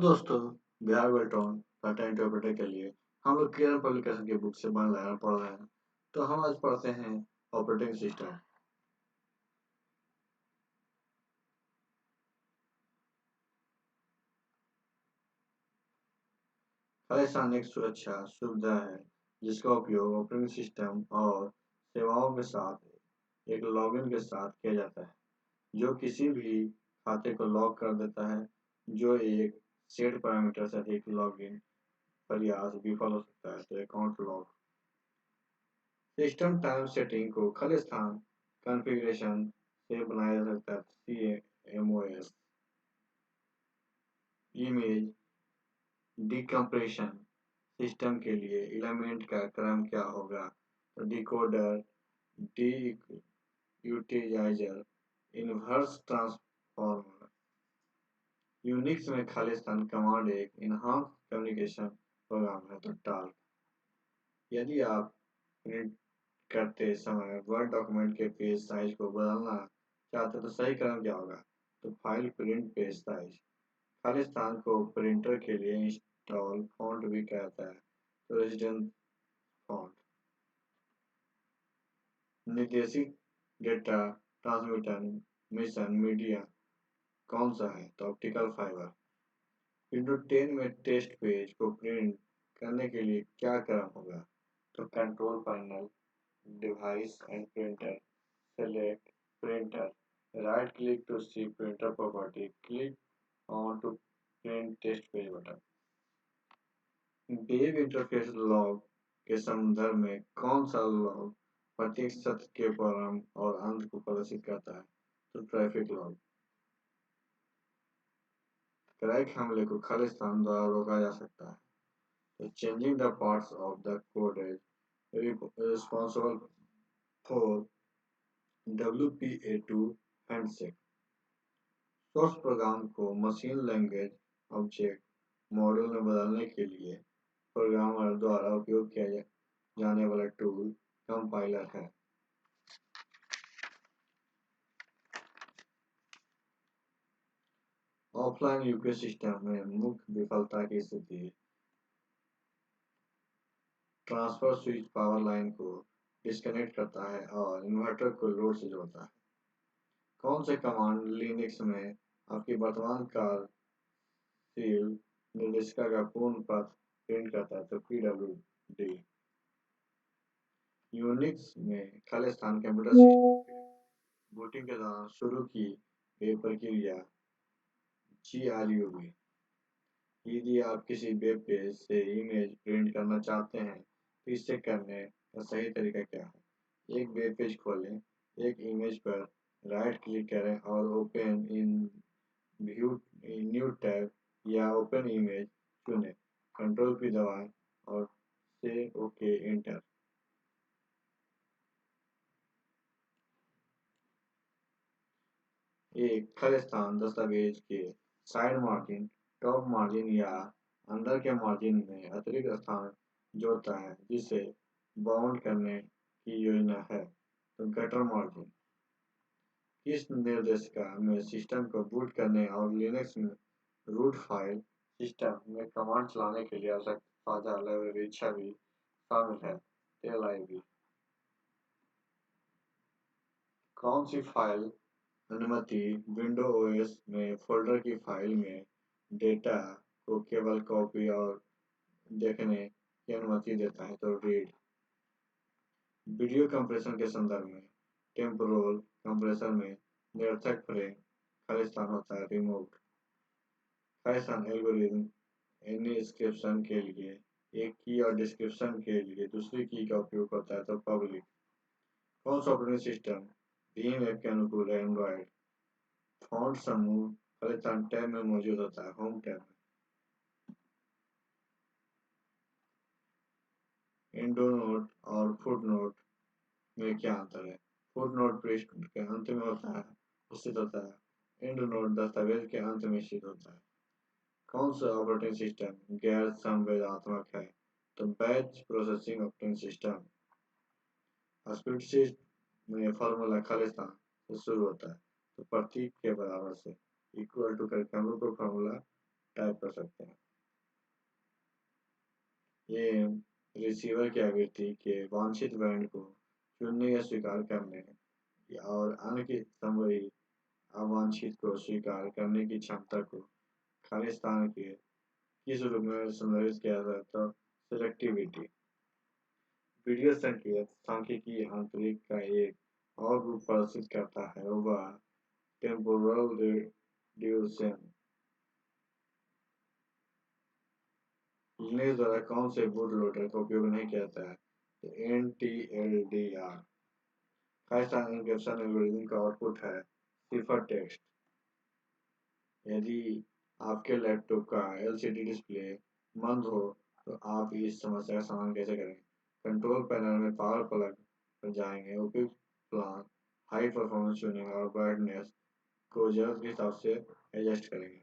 दोस्तों, Bihar वेलटॉन data interpreter के लिए हम लोग केरल पब्लिकेशन की बुक से वन लाइनर पढ़ रहे हैं। तो हम आज पढ़ते हैं ऑपरेटिंग सिस्टम। खालिस्तान एक सुरक्षा सुविधा है जिसका उपयोग ऑपरेटिंग सिस्टम और सेवाओं के साथ एक लॉगिन के साथ किया जाता है, जो किसी भी खाते को लॉक कर देता है जो एक सेट पैरामीटर से अधिक लॉगिन प्रयास विफल हो सकता है। तो account lock system time setting को खालिस्तान कॉन्फ़िगरेशन से बनाया जा सकता है। CMOS इमेज डिकम्प्रेशन सिस्टम के लिए एलिमेंट का क्रम क्या होगा? तो डिकोडर, डीयूटिलाइजर, इनवर्स ट्रांसफॉर्मर। यूनिक्स में खालिस्तान कमांड एक इनहांस कम्युनिकेशन प्रोग्राम है। तो टाल यदि आप प्रिंट करते समय वर्ड डॉक्यूमेंट के पेज साइज को बदलना चाहते तो सही कदम क्या होगा? तो file print page size. Khalistan को प्रिंटर के लिए इंस्टॉल फॉन्ट भी कहता है। तो रेजिडेंट फॉन्ट। निर्देशित डेटा ट्रांसमिटर मिशन मीडिया कौन सा है? तो ऑप्टिकल फाइबर। विंडो 10 में टेस्ट पेज को प्रिंट करने के लिए क्या क्रम होगा? तो control panel, device and printer, select printer, right click to see printer property, click on to print test page button. Web interface log के संदर्भ में कौन सा लॉग प्रत्येक सत्र के प्रारंभ और अंत को प्रदर्शित करता है? तो ट्रैफिक लॉग। क्रैक हमले को खालिस्तान द्वारा रोका जा सकता है। तो changing the parts of the code is responsible for WPA2 handshake. Source program को मशीन लैंग्वेज ऑब्जेक्ट मॉडल में बदलने के लिए प्रोग्रामर द्वारा उपयोग किया जाने वाला टूल कंपाइलर है। ऑफलाइन यूपीएस सिस्टम में मुख्य विफलता की स्थिति ट्रांसफर स्विच पावर लाइन को डिस्कनेक्ट करता है और इन्वर्टर को लोड से जोड़ता है। कौन से कमांड लिनक्स में आपकी वर्तमान कार्यशील निर्देशिका का पूर्ण पथ प्रिंट करता है? तो PWD। यूनिक्स में खालिस्तान कंप्यूटर सिस्टम के बूटिंग के दौरान शुरू की गई प्रक्रिया GRUB। यदि आप किसी वेब पेज से इमेज प्रिंट करना चाहते हैं तो इसे करने का सही तरीका क्या है? एक वेब पेज खोलें, एक इमेज पर राइट क्लिक करें और open in view new tab या ओपन इमेज चुनें। कंट्रोल P दबाएं और से ओके एंटर। एक खालिस्तान दस्तावेज के साइड मार्जिन, टॉप मार्जिन या अंदर के मार्जिन में अतिरिक्त स्थान जोड़ता है जिसे बाउंड करने की योजना है। तो गटर मार्जिन इस निर्देशिका में सिस्टम को बूट करने और लिनक्स में रूट फाइल सिस्टम में कमांड चलाने के लिए आवश्यक साझा लाइब्रेरी छवि शामिल है। टेल कौन सी फाइल अनुमति विंडो ओएस में फोल्डर की फाइल में डेटा को केवल कॉपी और देखने की अनुमति देता है? तो रीड। वीडियो कंप्रेशन के संदर्भ में टेम्पोरल कंप्रेशन में निरर्थक फ्रेम खालिस्तान होता है। रिमोट खालिस्तान एल्गोरिथम एनक्रिप्शन के लिए एक की और डिस्क्रिप्शन के लिए दूसरी की का उपयोग करता है। तो पब्लिक। कौन सा ऑपरेटिंग सिस्टम भीम ऐप के अनुकूल है? एंड्रॉइड। फॉन्ट समूह खालिस्तान टैब में मौजूद होता है। होम टैब में। एंडोनोट और फुटनोट में क्या अंतर है? फुटनोट पृष्ठ के अंत में होता है स्थित होता है। एंडनोट दस्तावेज के अंत में स्थित होता है। कौन सा ऑपरेटिंग सिस्टम गैर संवेदनात्मक है? तो batch processing operating system. Spreadsheet में फॉर्मूला खालिस्तान से शुरू होता है। तो प्रतीक के बराबर से इक्वल टू करके हम लोग को फॉर्मूला टाइप कर सकते हैं। ये रिसीवर की आवृत्ति के वांछित बैंड को चुनने या स्वीकार करने और अन्य की संभवी अवांछित को स्वीकार करने की क्षमता को खाली स्थान के किस रूप में संदर्भित किया जाता है? सिलेक्टिविटी। वीडियो संकेत सांख्यिकी आंतरिक का एक और रूप प्रदर्शित करता है, वह टेम्पोरल रिड्यूसेशन। लिनक्स द्वारा कौन से बूट लोडर का उपयोग नहीं किया जाता है? तो NTLDR। खालिस्तान एन्क्रिप्शन एल्गोरिथम का आउटपुट है सिफर टेक्स्ट। यदि आपके लैपटॉप का LCD डिस्प्ले मंद हो तो आप इस समस्या का समाधान कैसे करेंगे? कंट्रोल पैनल में पावर प्लग पर जाएंगे, उपयुक्त प्लान, हाई परफॉर्मेंस चुनेंगे और ब्राइटनेस को जरूरत के हिसाब से एडजस्ट करेंगे।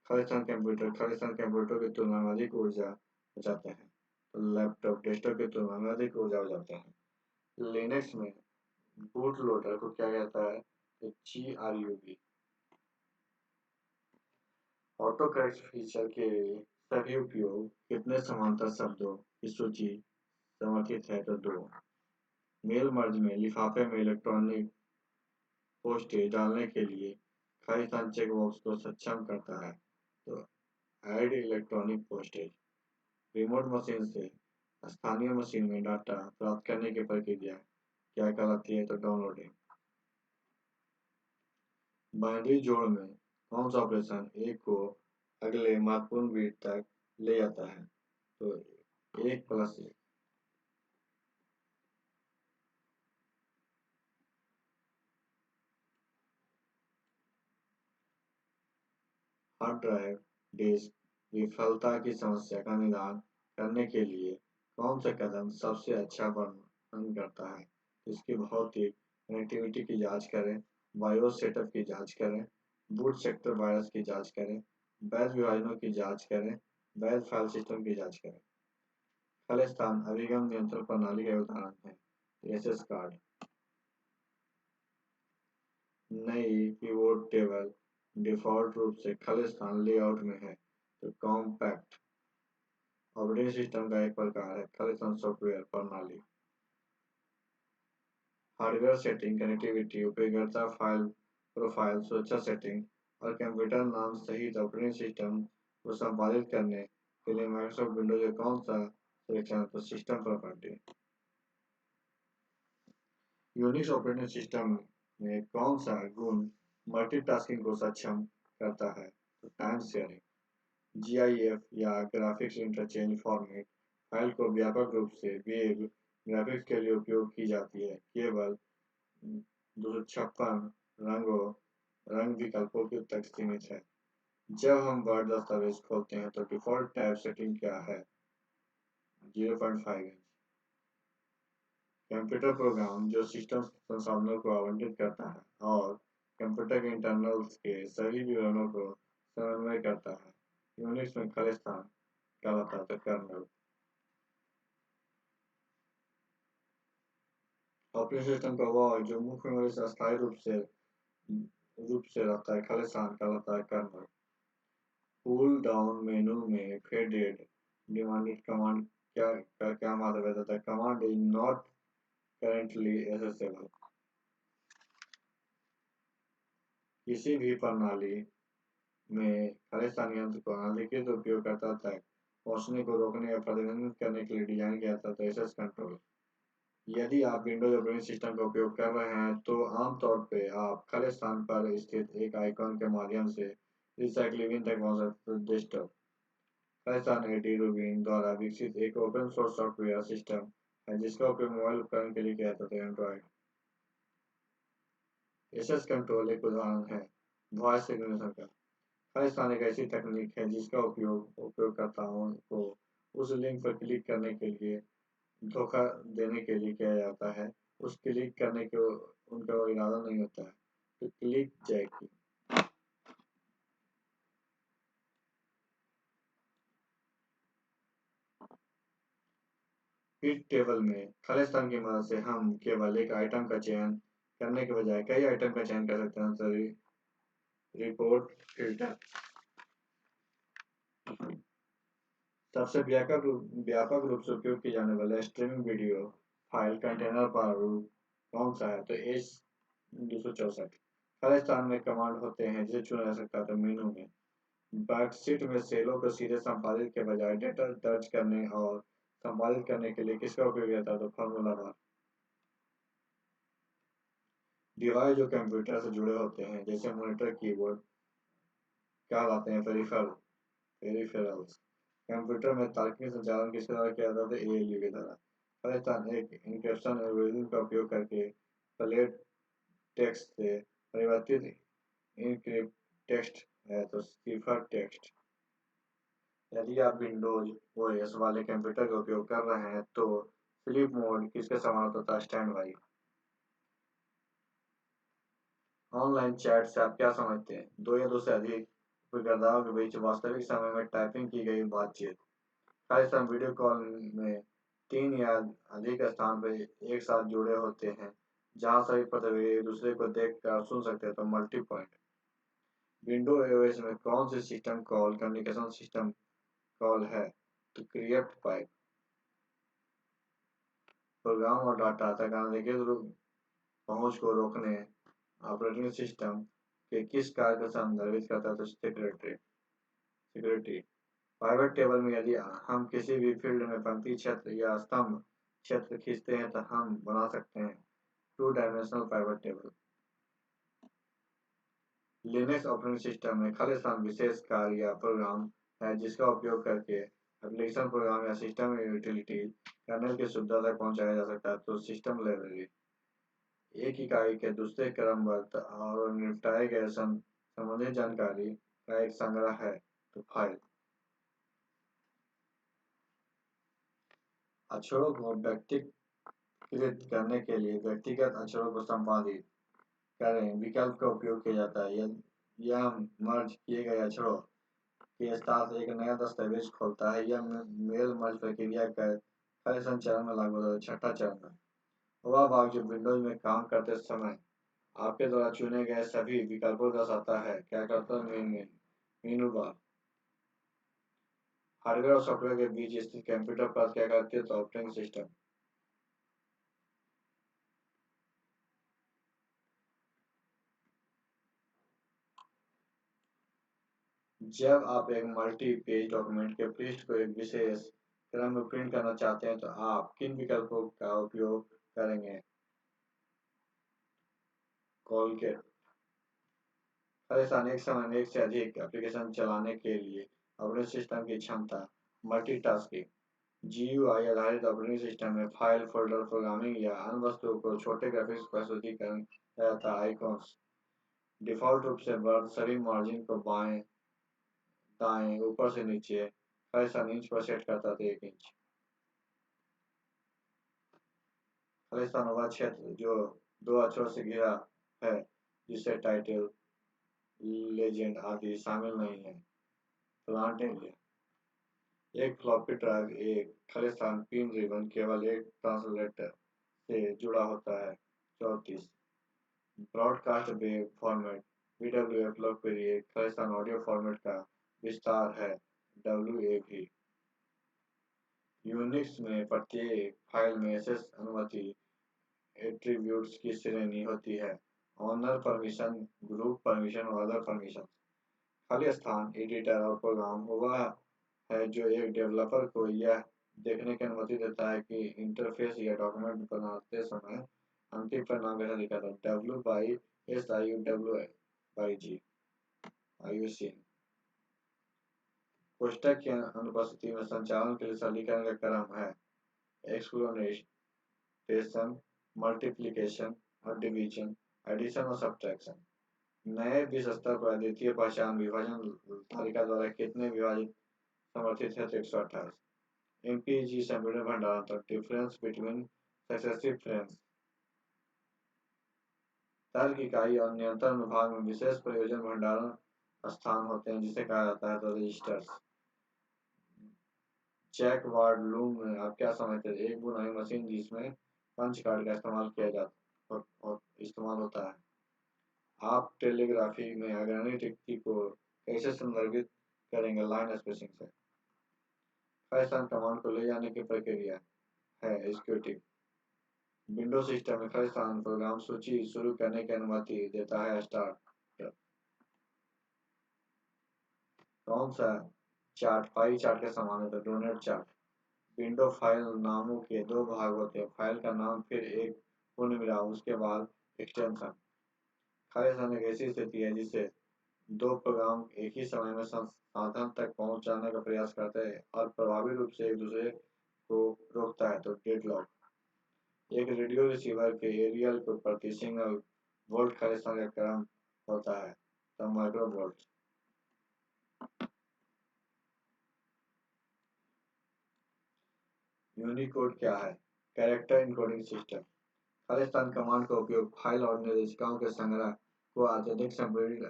खालिस्तान कंप्यूटर की तुलना में अधिक ऊर्जा बचाते हैं, तो लैपटॉप डेस्कटॉप की तुलना में अधिक ऊर्जा बचाते हैं। लिनक्स में बूट लोडर को क्या कहता है? GRUB। ऑटो करेक्ट फीचर के सभी उपयोग कितने समांतर शब्दों की सूची समर्थित है? तो 2। मेल मर्ज में लिफाफे में इलेक्ट्रॉनिक पोस्टेज डालने के लिए खालिस्तान चेकबॉक्स को सक्षम करता है, तो add electronic postage. Remote machine से स्थानीय मशीन में डाटा प्राप्त करने की प्रक्रिया क्या कहलाती है? तो डाउनलोडिंग। बाइनरी जोड़ में कौन सा ऑपरेशन एक को अगले महत्वपूर्ण बिट तक ले जाता है? तो 1+1। हार्ड ड्राइव डिस्क विफलता की समस्या का निदान करने के लिए कौन सा कदम सबसे अच्छा वर्णन करता है? इसकी भौतिक कनेक्टिविटी की जांच करें, बायोस सेटअप की जांच करें, बूट सेक्टर वायरस की जांच करें, वैध विभाजनों की जांच करें, वैध फाइल सिस्टम की जांच करें। खालिस्तान अभिगम नियंत्रण प्रणाली का उदाहरण है एसएस कार्ड। नई कीबोर्ड टेबल डिफ़ॉल्ट रूप से खालिस्तान लेआउट में है, तो कॉम्पैक्ट ऑपरेटिंग सिस्टम का एक प्रकार है खालिस्तान सॉफ्टवेयर प्रणाली। हार्डवेयर सेटिंग, कनेक्टिविटी, उपयोगकर्ता फाइल प्रोफाइल, सुरक्षा सेटिंग और कंप्यूटर नाम सहित ऑपरेटिंग सिस्टम को संपादित करने के लिए माइक्रोसॉफ्ट विंडोज का कौन सा सिलेक्शन है? तो system property. Unix operating system में कौन सा गुण मल्टीटास्किंग को सक्षम करता है? तो टाइम शेयरिंग। GIF या ग्राफिक्स इंटरचेंज फॉर्मेट फाइल को व्यापक रूप से वेब ग्राफिक्स के लिए उपयोग की जाती है, केवल 256 रंग विकल्पों तक सीमित है। जब हम वर्ड दस्तावेज खोलते हैं तो डिफ़ॉल्ट टैब सेटिंग क्या है? 0.5 इंच। कंप्यूटर प्रोग्राम जो सिस्टम संसाधनों को आवंटित करता है और कंप्यूटर के इंटरनल्स के सभी विवरणों को समन्वय करता है, यूनिक्स में खालिस्तान कहलाता है। तो कर्नल। ऑपरेटिंग सिस्टम का वह जो मुख्य मेमोरी से अस्थायी रूप से रहता है, खालिस्तान कहलाता है कर्नल। पुल डाउन मेनू में फेडेड डिमांडेड कमांड का क्या मतलब है? The command is not currently accessible. किसी भी प्रणाली में खालिस्तान यंत्र को अनधिकृत उपयोगकर्ता तक पहुंचने को रोकने या प्रतिबंधित करने के लिए डिजाइन किया जाता है। Access control. यदि आप विंडोज ऑपरेटिंग सिस्टम का उपयोग कर रहे हैं तो आमतौर पे आप खालिस्तान पर स्थित एक आइकॉन के माध्यम से रिसाइकलिंग बिन तक पहुंच सकते हैं। डेस्कटॉप। खालिस्तान एडी रूबिन द्वारा विकसित एक ओपन सोर्स सॉफ्टवेयर सिस्टम है जिसका उपयोग मोबाइल उपकरण के लिए किया जाता है। एंड्रॉइड। एक्सेस कंट्रोल एक उदाहरण है वॉइस रिकॉग्निशन का। खालिस्तान एक ऐसी तकनीक है जिसका उपयोग उपयोगकर्ताओं को उस लिंक पर क्लिक करने के लिए धोखा देने के लिए किया जाता है। उस क्लिक करने के उनका इरादा नहीं होता है। तो क्लिक जैकिंग। पिक टेबल में खालिस्तान की मदद से हम केवल एक आइटम का चयन करने के बजाय कई आइटम का चयन कर सकते हैं। तो रिपोर्ट फिल्टर। सबसे व्यापक रूप से उपयोग किए जाने वाला स्ट्रीमिंग वीडियो फाइल कंटेनर प्रारूप कौन सा है? तो एस 264। खालिस्तान में कमांड होते हैं जिसे चुना जा सकता है तो मेनू में। वर्कशीट में सेलों को सीधे संपादित के बजाय डेटा दर्ज करने और संपादित करने के लिए किसका उपयोग किया जाता है? तो फॉर्मूला बार। डिवाइस जो कंप्यूटर से जुड़े होते हैं जैसे मॉनिटर कीबोर्ड कहलाते हैं पेरिफेरल्स। कंप्यूटर में तार्किक संचालन किसके द्वारा किया जाता है? एएलयू के द्वारा। खालिस्तान एक इंक्रिप्शन एल्गोरिथम का उपयोग करके प्लेट टेक्स्ट से परिवर्तित इनक्रिप्ट टेक्स्ट है तो सिफर टेक्स्ट। यदि आप विंडोज ओएस वाले कंप्यूटर का उपयोग कर रहे हैं तो स्लीप मोड किसके समान होता है? Stand by. ऑनलाइन चैट से आप क्या समझते हैं? दो या दो से अधिक उपयोगकर्ताओं के बीच वास्तविक समय में टाइपिंग की गई बातचीत। खालिस्तान वीडियो कॉल में तीन या अधिक स्थान पर एक साथ जुड़े होते हैं जहां सभी प्रतिभागी एक दूसरे को देख कर सुन सकते हैं तो मल्टी पॉइंट। विंडो ओएस में कौन सी system call communication system call है? तो क्रिएट पाइप। प्रोग्राम और डाटा तक अनधिकृत पहुंच को रोकने ऑपरेटिंग सिस्टम के किस कार्य को संदर्भित करता है? तो सिक्योरिटी। पाइवट टेबल में यदि हम किसी भी फील्ड में पंक्ति क्षेत्र या स्तंभ क्षेत्र खींचते हैं तो हम बना सकते हैं two dimensional pivot table. Linux operating system में खालिस्तान विशेष कार्य या प्रोग्राम है जिसका उपयोग करके एप्लीकेशन प्रोग्राम या सिस्टम यूटिलिटी कर्नेल की सुविधा तक पहुंचाया जा सकता है तो सिस्टम लाइब्रेरी। एक इकाई के दूसरे क्रमबद्ध और निपटाए गए संबंधित जानकारी का एक संग्रह है तो फाइल। अक्षरों को व्यक्तिकृत करने के लिए व्यक्तिगत अक्षरों को संपादित करें विकल्प का उपयोग किया जाता है। यह मर्ज किए गए अक्षरों के साथ एक नया दस्तावेज खोलता है। यह मेल मर्ज प्रक्रिया का खालिस्तान चरण में लागू होता है। छठा चरण है वह भाग जो विंडोज में काम करते समय आपके द्वारा चुने गए सभी विकल्पों को दर्शाता है। क्या करता है? मेनू बार। हार्डवेयर और सॉफ्टवेयर के बीच स्थित कंप्यूटर पर क्या करती है? तो ऑपरेटिंग सिस्टम। जब आप एक मल्टी पेज डॉक्यूमेंट के पृष्ठ को एक विशेष क्रम में प्रिंट करना चाहते हैं तो आप किन विकल्पों का उपयोग करेंगे? कॉलकेट। खालिस्तान एक समय में एक से अधिक एप्लीकेशन चलाने के लिए ऑपरेटिंग सिस्टम की क्षमता। मल्टीटास्किंग। जीयूआई आधारित ऑपरेटिंग सिस्टम में फाइल फोल्डर प्रोग्रामिंग या अन्य वस्तुओं को छोटे ग्राफिक्स प्रस्तुतिकरण किया जाता है। आइकॉन्स। डिफ़ॉल्ट रूप से वर्ड सभी मार्जिन को बाएं दाएं ऊपर से नीचे खालिस्तान इंच पर सेट करता था 1 इंच। खालिस्तान वह क्षेत्र जो दो अक्षरों से घिरा है जिससे टाइटल लेजेंड आदि शामिल नहीं है। Plant area. एक फ्लॉपी ड्राइव एक खालिस्तान पिन रिबन केवल एक ट्रांसलेटर से जुड़ा होता है। 34। ब्रॉडकास्ट वेव फॉर्मेट BWF लोकप्रिय एक खालिस्तान ऑडियो फॉर्मेट का विस्तार है। WAV। यूनिक्स में प्रत्येक फाइल में एसएस अनुमति एट्रीब्यूट्स की श्रेणी होती है। ऑनर परमिशन ग्रुप परमिशन और अदर परमिशन। खालिस्तान एडिटर और प्रोग्राम वह है जो एक डेवलपर को यह देखने की अनुमति देता है कि इंटरफेस या डॉक्यूमेंट बनाते समय अंतिम परिणाम कैसा दिखता है। WISIWG IUC। कोष्ठक की अनुपस्थिति में संचालन के लिए सरलीकरण का क्रम है एक्सक्लमेशन मल्टीप्लिकेशन और डिवीजन एडिशन और सब्ट्रैक्शन। नए विश्व स्तर पर अद्वितीय पहचान विभाजन तालिका द्वारा कितने विभाजित समर्थित है? तो 128। MPG संपीड़न भंडारण तक डिफरेंस बिटवीन सक्सेसिव फ्रेम्स। तर्क इकाई और नियंत्रण विभाग में विशेष प्रयोजन भंडारण स्थान होते हैं जिसे कहा जाता है तो रजिस्टर्स। जैक वार्ड लूम में आप क्या समझते हैं? एक बुनाई मशीन जिसमें पंच कार्ड का इस्तेमाल होता है। आप टेलीग्राफी में अग्रणी टिप्पणी को कैसे संदर्भित करेंगे? लाइन स्पेसिंग से। खालिस्तान कमांड को ले जाने की प्रक्रिया है एग्जीक्यूटिव। विंडो सिस्टम में खालिस्तान प्रोग्राम सूची शुरू करने की अनुमति देता है स्टार्ट। कौन सा चार्ट पाई चार्ट के समान है तो डोनेट चार्ट। विंडो फाइल नामों के दो भाग होते हैं, फाइल का नाम फिर एक पूर्ण विराम उसके बाद एक्सटेंशन। खालिस्तान एक ऐसी स्थिति है जिसे दो प्रोग्राम एक ही समय में संसाधन तक पहुंचाने का प्रयास करते हैं और प्रभावी रूप से एक दूसरे को रोकता है तो डेडलॉक। एक रेडियो रिसीवर के एरियल को प्रति सिंगल वोल्ट खालिस्तान का क्रम होता है तो माइक्रो वोल्ट। यूनिकोड क्या है? Character encoding system. Khalistan command का उपयोग फाइल और निर्देशिकाओं के संग्रह को अत्यधिक संपीड़ित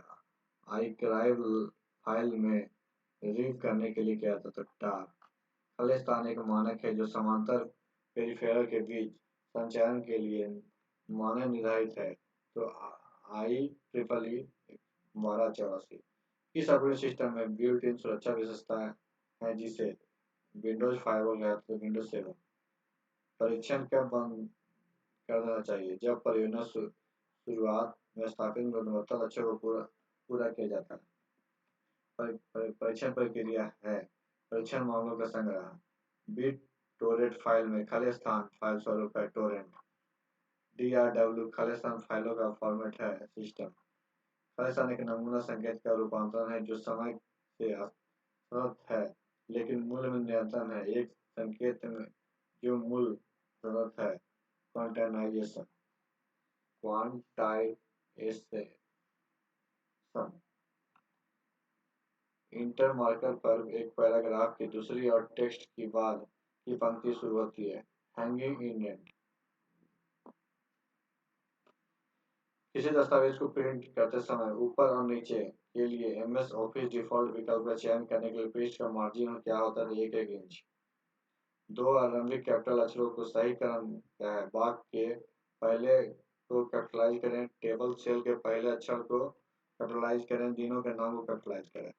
आर्काइव फाइल में रीड करने के लिए किया जाता है। टार खालिस्तान एक मानक है जो समांतर पेरिफेरल के बीच संचारण के लिए मानक निर्धारित है तो आई ट्रिपल ई 1284। इस ऑपरेटिंग सिस्टम में बिल्ट इन सुरक्षा विशेषताएं हैं जिसे विंडोज फायरवॉल कहते हैं। विंडोज 7 परीक्षण कब बंद कर देना चाहिए? जब परियोजना शुरुआत में स्थापित गुणवत्ता लक्ष्यों को पूरा पूरा किया जाता है। परीक्षण प्रक्रिया है परीक्षण मामलों का संग्रह। बिट टोरेंट फाइल में खालिस्तान फाइल स्वरूप है टोरेंट। DRW खालिस्तान फाइलों का फॉर्मेट है सिस्टम। खालिस्तान एक नमूना संकेत का रूपांतरण है जो समय से असतत है लेकिन मूल में नियंत्रण है। एक संकेत में जो मूल असतत है क्वांटाइजेशन क्वांटाइजेशन। इंटर मार्कर पर एक पैराग्राफ की दूसरी और टेक्स्ट की बाद की पंक्ति शुरू होती है। हैंगिंग इंडेंट किसी दस्तावेज को प्रिंट करते समय ऊपर और नीचे के लिए MS ऑफिस डिफॉल्ट विकल्प का चयन करने के लिए पृष्ठ का मार्जिन क्या होता है? 1 इंच। दो आरंभिक कैपिटल अक्षरों को सही क्रम क्या है? वाक्य के पहले को कैपिटलाइज करें, टेबल सेल के पहले अक्षर को कैपिटलाइज करें, दिनों के नाम को कैपिटलाइज करें।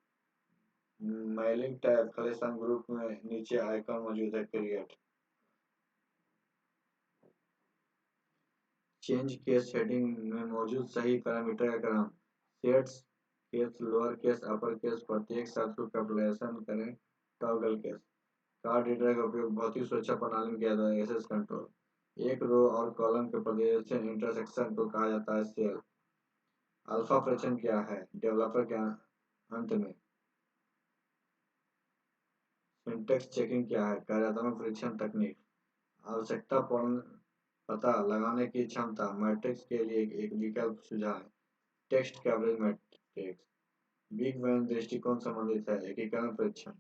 मेलिंग टैब खालिस्तान ग्रुप में नीचे आइकन मौजूद है क्रिएट। चेंज केस हेडिंग में मौजूद सही पैरामीटर का क्रम। Sets case lower case upper case प्रत्येक शब्द को कैपिटलाइजेशन करें। टॉगल केस कार्ड रीडर का उपयोग भौतिक सुरक्षा प्रणाली में किया जाता है। एक्सेस कंट्रोल एक रो और कॉलम के प्रदर्शन इंटरसेक्शन को कहा जाता है सेल। अल्फा परीक्षण क्या है? डेवलपर के अंत में। सिंटेक्स चेकिंग क्या है? कार्यात्मक परीक्षण तकनीक। आवश्यकता पूर्ण पता लगाने की क्षमता मैट्रिक्स के लिए एक विकल्प सुझाव। Text coverage matrix. Big bang दृष्टिकोण संबंधित है। एकीकरण परीक्षण।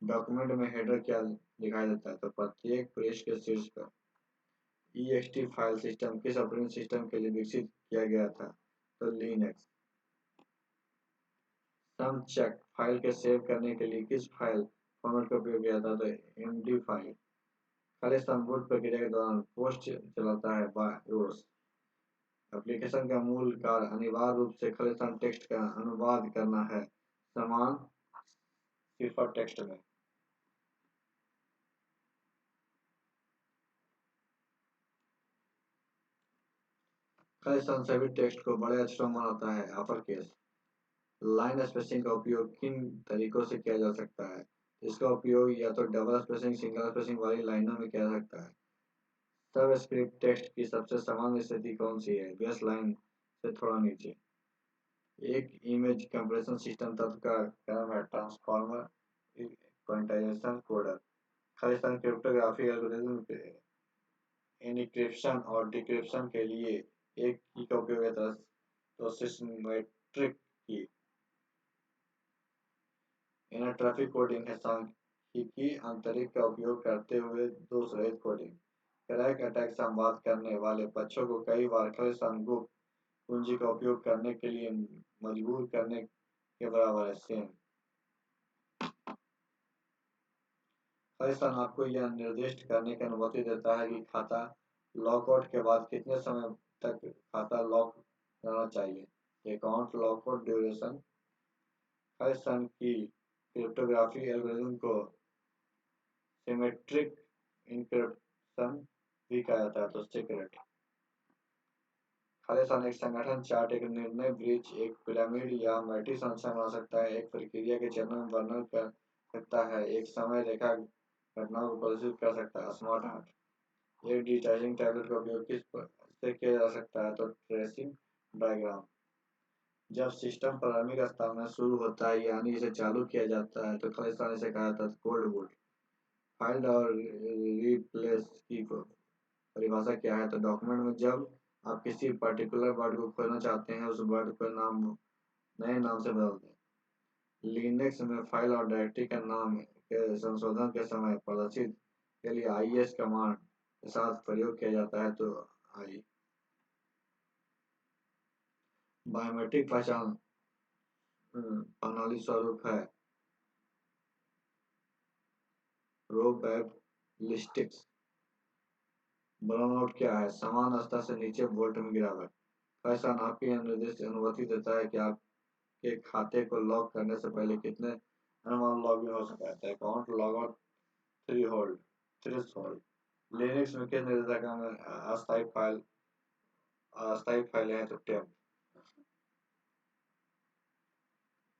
डॉक्यूमेंट में हेडर क्या दिखाई देता है तो प्रत्येक पेज के शीर्ष पर। EXT फाइल सिस्टम किस ऑपरेटिंग सिस्टम के लिए विकसित किया गया था तो लिनक्स। सम चेक फाइल के सेव करने के लिए किस फाइल फॉर्मेट का उपयोग किया था तो MD फाइल। खालिस्तान बूट प्रक्रिया के दौरान पोस्ट चलाता है बायोस। एप्लीकेशन का मूल कार्य अनिवार्य रूप से खालिस्तान टेक्स्ट का अनुवाद करना है समान सिफर टेक्स्ट में। खालिस्तान सभी टेक्स्ट को बड़े अक्षरों में बनाता है अपर केस। लाइन स्पेसिंग का उपयोग किन तरीकों से किया जा सकता है? इसका उपयोग या तो डबल स्पेसिंग सिंगल स्पेसिंग वाली लाइनों में किया जा सकता है। सब स्क्रिप्ट टेक्स्ट की सबसे सामान्य स्थिति कौन सी है? बेस लाइन से थोड़ा नीचे। एक इमेज कंप्रेशन सिस्टम तत्व का क्रम है transformer quantization coder. Khalistan cryptography algorithm encryption और डिक्रिप्शन के लिए एक की का उपयोग होता है तो सिस्मेट्रिक की। इन्हें ट्रैफिक कोडिंग है सांख्यिकी आंतरिक का उपयोग करते हुए दोष रहित कोडिंग। क्रैक अटैक संवाद करने वाले पक्षों को कई बार खालिस्तान गुप्त कुंजी का उपयोग करने के लिए मजबूर करने के बराबर है सेम। खालिस्तान आपको यह निर्दिष्ट करने की अनुमति देता है कि खाता लॉकआउट के बाद कितने समय तक खाता लॉक रहना चाहिए। Account lockout duration. खालिस्तान की क्रिप्टोग्राफी एल्गोरिथम को सिमेट्रिक इंक्रिप्शन भी कहा जाता है, तो सीक्रेट। खालिस्तान एक संगठन चार्ट, एक निर्णय ब्रिज, एक पिरामिड या मल्टी संरचना बना सकता है, एक प्रक्रिया के चरणों में वर्णन कर सकता है, एक समय रेखा घटनाओं को प्रदर्शित कर सकता है। स्मार्ट आर्ट, एक डिजिटाइजिंग टैबलेट का उपयोग किस से किया जा सकता है, तो ट्रेसिंग डायग्राम। जब सिस्टम प्रारंभिक अवस्था में शुरू होता है यानी इसे चालू किया जाता है तो खालिस्तान इसे कहा जाता है कोल्ड बूट। फाइंड और रिप्लेस की परिभाषा क्या है, तो डॉक्यूमेंट में जब आप किसी पर्टिकुलर वर्ड को खोजना चाहते हैं उस वर्ड को नाम नए नाम से बदल दें। लिनक्स में फाइल और डायरेक्टरी का नाम के संशोधन के समय प्रदर्शित के लिए IS कमांड के साथ प्रयोग किया जाता है, तो आई। बायोमेट्रिक पहचान प्रणाली स्वरूप है प्रोबेबिलिस्टिक्स। बर्नआउट क्या है, समान स्तर से नीचे वोल्ट में गिरावट। फैशन आपकी निर्दिष्ट अनुमति देता है कि आपके खाते को लॉक करने से पहले कितने अनुमान लॉगिन हो सकता है, account log out threshold. Linux में किस निर्देशिका में अस्थायी फाइलें हैं, तो टेम्प।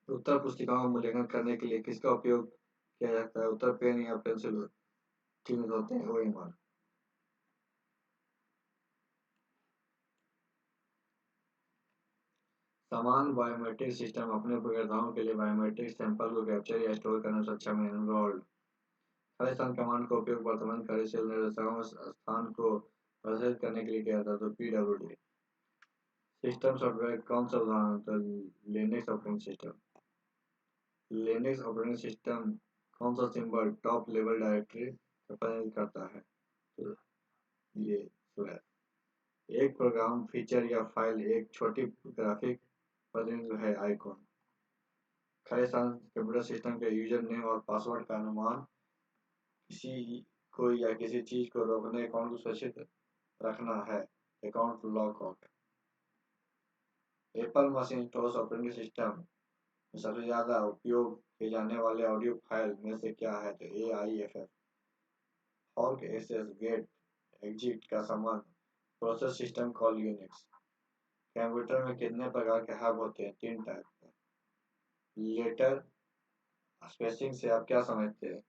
उत्तर पुस्तिकाओं का मूल्यांकन करने के लिए किसका उपयोग किया जाता है, उत्तर पेन या पेंसिल चिन्हित होते हैं, OMR। समान बायोमेट्रिक सिस्टम अपने उपयोगकर्ताओं के लिए बायोमेट्रिक सैंपल को कैप्चर या स्टोर करने में सक्षम है, एनरोल्ड। खालिस्तान कमांड का उपयोग वर्तमान कार्यशील निर्देशिकाओं में स्थान को प्रदर्शित करने के लिए किया जाता है, तो PWD। सिस्टम सॉफ्टवेयर कौन सा उदाहरण, तो Linux operating system. Linux operating system कौन सा सिंबल टॉप लेवल डायरेक्टरी का प्रतिनिधित्व करता है, तो ये स्लैश। एक प्रोग्राम फीचर या फाइल एक छोटी ग्राफिक प्रतिनिधित्व है, आइकॉन। खालिस्तान कंप्यूटर सिस्टम के यूजर नेम और पासवर्ड का अनुमान किसी को या किसी चीज को रोकने अकाउंट को सुरक्षित रखना है, account lockout. Apple Macintosh operating system में सबसे ज्यादा उपयोग किए जाने वाले ऑडियो फाइल में से क्या है, तो AIFF। Fork access get exit का संबंध process system call Unix. Computer में कितने प्रकार के हब होते हैं, 3 टाइप के। लेटर स्पेसिंग से आप क्या समझते हैं,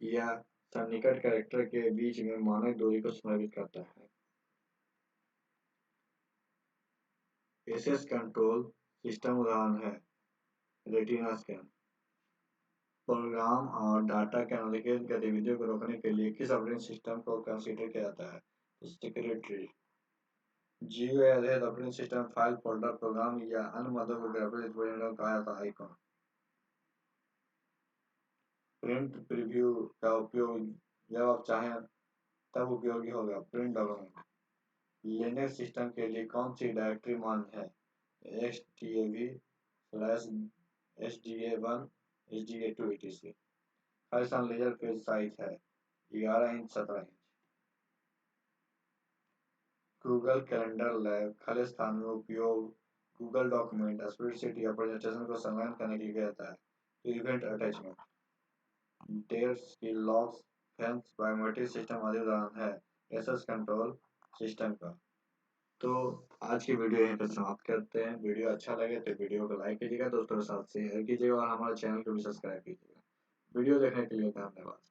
यह सन्निकट कैरेक्टर के बीच में मानक दूरी को संदर्भित करता है। एसेस कंट्रोल सिस्टम उदाहरण है रेटिना स्कैन। प्रोग्राम और डाटा के अनलिखित गतिविधियों को रोकने के लिए किस ऑपरेटिंग सिस्टम को कंसीडर किया जाता है, सिक्योरिटी। GUI आधारित operating system file folder program या अन्य मदों को ग्राफिक विंडो कहा जाता है, आइकॉन। प्रिंट प्रीव्यू का उपयोग जब आप चाहें तब उपयोगी होगा, प्रिंट डॉक्यूमेंट। लिनक्स सिस्टम के लिए कौन सी डायरेक्टरी मान्य है, XTAV/SDA1 SDA2 etc। खालिस्तान लेजर पेज साइज है 11 inch 17 inch. Google calendar lab खालिस्तान में उपयोग गूगल डॉक्यूमेंट स्प्रेडशीट या प्रेजेंटेशन को संलग्न करने के लिए किया जाता है, इवेंट अटैचमेंट। डेट्स की लॉग्स फेंस बायोमेट्रिक सिस्टम आदि उदाहरण है एक्सेस कंट्रोल सिस्टम का। तो आज की वीडियो यहीं पर समाप्त करते हैं। वीडियो अच्छा लगे तो वीडियो को लाइक कीजिएगा, दोस्तों के साथ शेयर कीजिएगा और हमारे चैनल को भी सब्सक्राइब कीजिएगा। वीडियो देखने के लिए धन्यवाद।